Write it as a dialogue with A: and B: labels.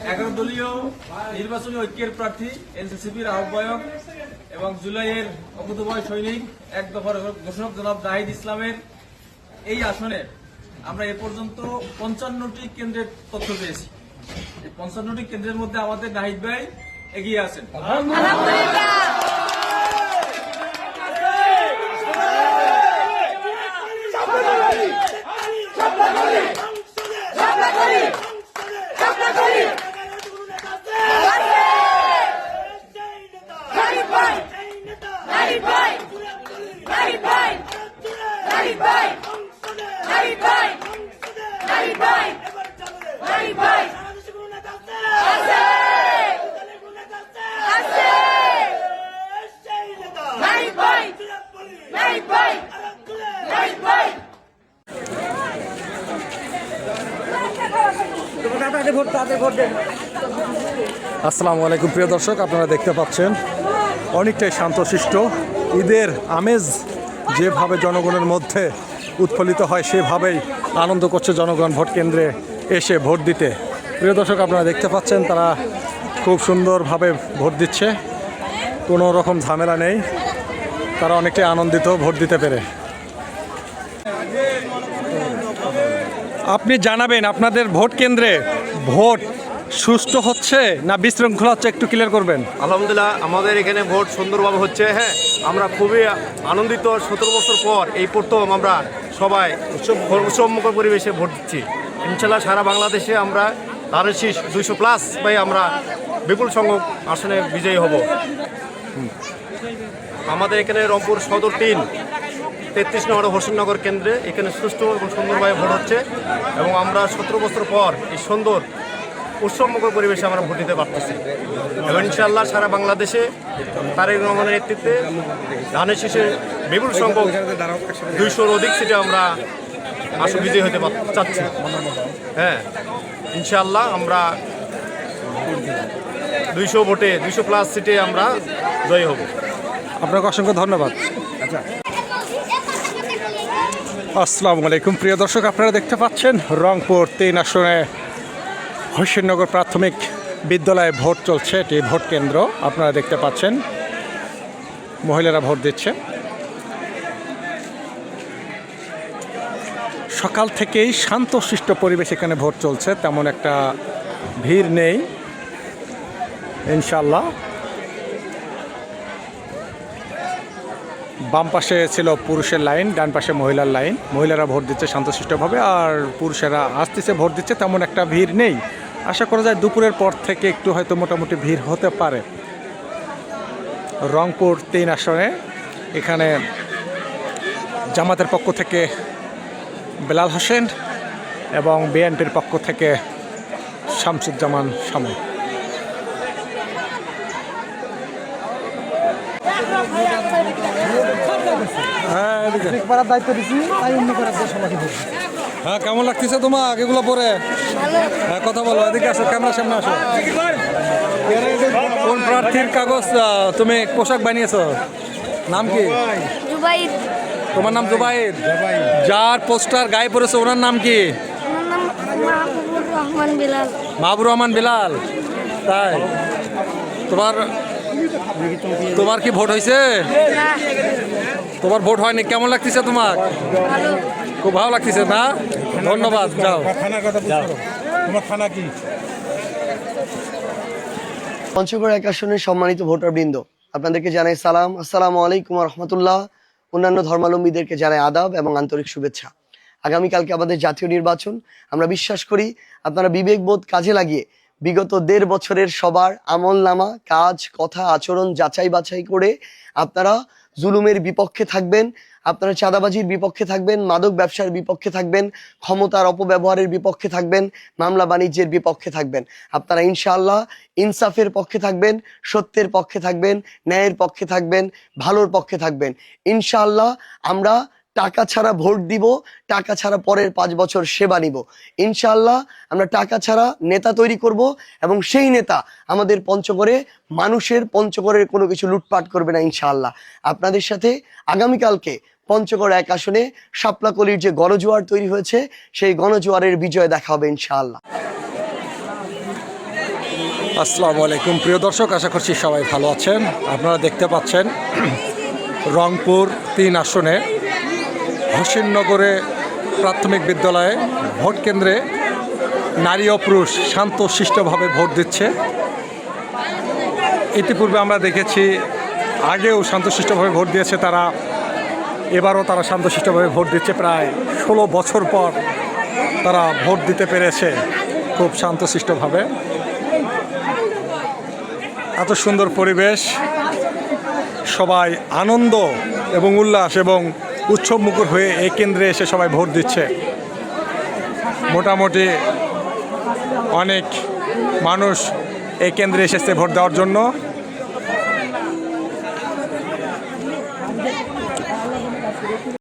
A: 11 দলীয় নির্বাচনী ঐক্যের প্রার্থী এনসিসিপির আহ্বায়ক এবং জুলাইয়ের অকুতোভয় সৈনিক এক দফার ঘোষক জনাব নাহিদ ইসলামের এই আসনে আমরা এ পর্যন্ত 55টি কেন্দ্রের তথ্য পেয়েছি। এই 55টি কেন্দ্রের মধ্যে আমাদের নাহিদ ভাই এগিয়ে আছেন।
B: আসসালামু আলাইকুম প্রিয় দর্শক, আপনারা দেখতে পাচ্ছেন অনেকটাই শান্তশিষ্ট। ঈদের আমেজ যেভাবে জনগণের মধ্যে উৎফুল্লিত হয় সেভাবেই আনন্দ করছে জনগণ ভোট কেন্দ্রে এসে ভোট দিতে। প্রিয় দর্শক, আপনারা দেখতে পাচ্ছেন তারা খুব সুন্দরভাবে ভোট দিচ্ছে, কোনো রকম ঝামেলা নেই, তারা অনেকটাই আনন্দিত ভোট দিতে পেরে। আপনি জানাবেন আপনাদের ভোট কেন্দ্রে ভোট সুষ্ঠু হচ্ছে না বিশৃঙ্খলা হচ্ছে, একটু ক্লিয়ার করবেন।
C: আলহামদুলিল্লাহ, আমাদের এখানে ভোট সুন্দরভাবে হচ্ছে। হ্যাঁ, আমরা খুবই আনন্দিত। 17 বছর পর এই প্রথম আমরা সবাই উৎসবমুখ পরিবেশে ভোট দিচ্ছি। ইনশাল্লাহ সারা বাংলাদেশে আমরা ধানের শীষ 200+ পাই আমরা বিপুল সংখ্যক আসনে বিজয়ী হব। আমাদের এখানে রংপুর সদর 33 নম্বর হোসেননগর কেন্দ্রে এখানে সুষ্ঠু এবং সুন্দরভাবে ভোট হচ্ছে এবং আমরা 17 বছর পর এই সুন্দর উৎসবমুখ পরিবেশে আমরা ভোট দিতে পারতেছি এবং ইনশাআল্লাহ সারা বাংলাদেশে তারেক রহমানের নেতৃত্বে ধানের শীষের বিপুল সংখ্যক 200-র অধিক সিটে আমরা আসন বিজয়ী হতে চাচ্ছি। হ্যাঁ, ইনশাআল্লাহ আমরা 200 ভোটে 200+ সিটে আমরা জয়ী হব।
B: আপনাকে অসংখ্য ধন্যবাদ। আসসালামু আলাইকুম প্রিয় দর্শক, আপনারা দেখতে পাচ্ছেন রংপুর 3 আসনে হোসেননগর প্রাথমিক বিদ্যালয়ে ভোট চলছে। এটি ভোট কেন্দ্র, আপনারা দেখতে পাচ্ছেন মহিলারা ভোট দিচ্ছে। সকাল থেকেই শান্তশিষ্ট পরিবেশ এখানে ভোট চলছে, তেমন একটা ভিড় নেই ইনশাল্লাহ। বাম পাশে ছিল পুরুষের লাইন, ডান পাশে মহিলার লাইন। মহিলারা ভোট দিচ্ছে শান্তশিষ্টভাবে আর পুরুষেরা আসতেছে ভোট দিচ্ছে, তেমন একটা ভিড় নেই। আশা করা যায় দুপুরের পর থেকে একটু হয়তো মোটামুটি ভিড় হতে পারে। রংপুর 3 আসনে এখানে জামাতের পক্ষ থেকে বেলাল হোসেন এবং বিএনপির পক্ষ থেকে শামসুজ্জামান শামু। হ্যাঁ, কেমন লাগতেছে তোমার এগুলো পরে? হ্যাঁ, কথা বলো, এদিকে আসো, ক্যামেরার সামনে আসো। কোন প্রার্থীর কাগজ তুমি পোশাক বানিয়েছো? নাম কি?
D: জুবাইর।
B: তোমার নাম জুবাইর? যার পোস্টার গায়ে পড়েছে ওনার নাম কি?
D: মাহবুবুর রহমান বিলাল।
B: মাহবুবুর রহমান বিলাল, তাই? তোমার কি ভোট হয়েছে? তোমার ভোট হয়নি, কেমন লাগতেছে তোমার?
D: ভালো।
B: খুব ভালো লাগতেছে না? ধন্যবাদ। যাও।
E: পঞ্চগড় 1 আসনের সম্মানিত ভোটারবৃন্দ, আপনাদেরকে জানাই সালাম, আসসালামু আলাইকুম ওয়া রাহমাতুল্লাহ। অন্যান্য ধর্মাবলম্বীদেরকে জানাই আদাব এবং আন্তরিক শুভেচ্ছা। আগামীকালকে আমাদের জাতীয় নির্বাচন। আমরা বিশ্বাস করি আপনারা বিবেকবোধ কাজে লাগিয়ে বিগত 1.5 বছরের সবার আমলনামা, কাজ, কথা, আচরণ যাচাই বাছাই করে আপনারা জুলুমের বিপক্ষে থাকবেন, আপনারা চাঁদাবাজির বিপক্ষে থাকবেন, মাদক ব্যবসার বিপক্ষে থাকবেন, ক্ষমতার অপব্যবহারের বিপক্ষে থাকবেন, মামলা বাণিজ্যের বিপক্ষে থাকবেন। আপনারা ইনশাআল্লাহ ইনসাফের পক্ষে থাকবেন, সত্যের পক্ষে থাকবেন, ন্যায়ের পক্ষে থাকবেন, ভালোর পক্ষে থাকবেন। ইনশাআল্লাহ আমরা টাকা ছাড়া ভোট দিব, টাকা ছাড়া পরের 5 বছর সেবা নিব। ইনশাআল্লাহ আমরা টাকা ছাড়া নেতা তৈরি করব এবং সেই নেতা আমাদের পঞ্চগড়ের কোনো কিছু লুটপাট করবে না ইনশাআল্লাহ। আপনাদের সাথে আগামীকালকে পঞ্চগড় 1 আসনে শাপলাকলির যে গণজোয়ার তৈরি হয়েছে সেই গণজোয়ারের বিজয় দেখা হবে ইনশাআল্লাহ।
B: আসসালামু আলাইকুম প্রিয় দর্শক, আশা করছি সবাই ভালো আছেন। আপনারা দেখতে পাচ্ছেন রংপুর 3 আসনে হোসেননগরে প্রাথমিক বিদ্যালয়ে ভোট কেন্দ্রে নারী ও পুরুষ শান্তশিষ্টভাবে ভোট দিচ্ছে। ইতিপূর্বে আমরা দেখেছি আগেও শান্তশিষ্টভাবে ভোট দিয়েছে তারা, এবারও তারা শান্তশিষ্টভাবে ভোট দিচ্ছে। প্রায় 16 বছর পর তারা ভোট দিতে পেরেছে খুব শান্তশিষ্টভাবে। এত সুন্দর পরিবেশ, সবাই আনন্দ এবং উল্লাস এবং উৎসব মুখর হয়ে এই কেন্দ্রে এসে সবাই ভোট দিচ্ছে। মোটামুটি অনেক মানুষ এই কেন্দ্রে এসেছে ভোট দেওয়ার জন্য।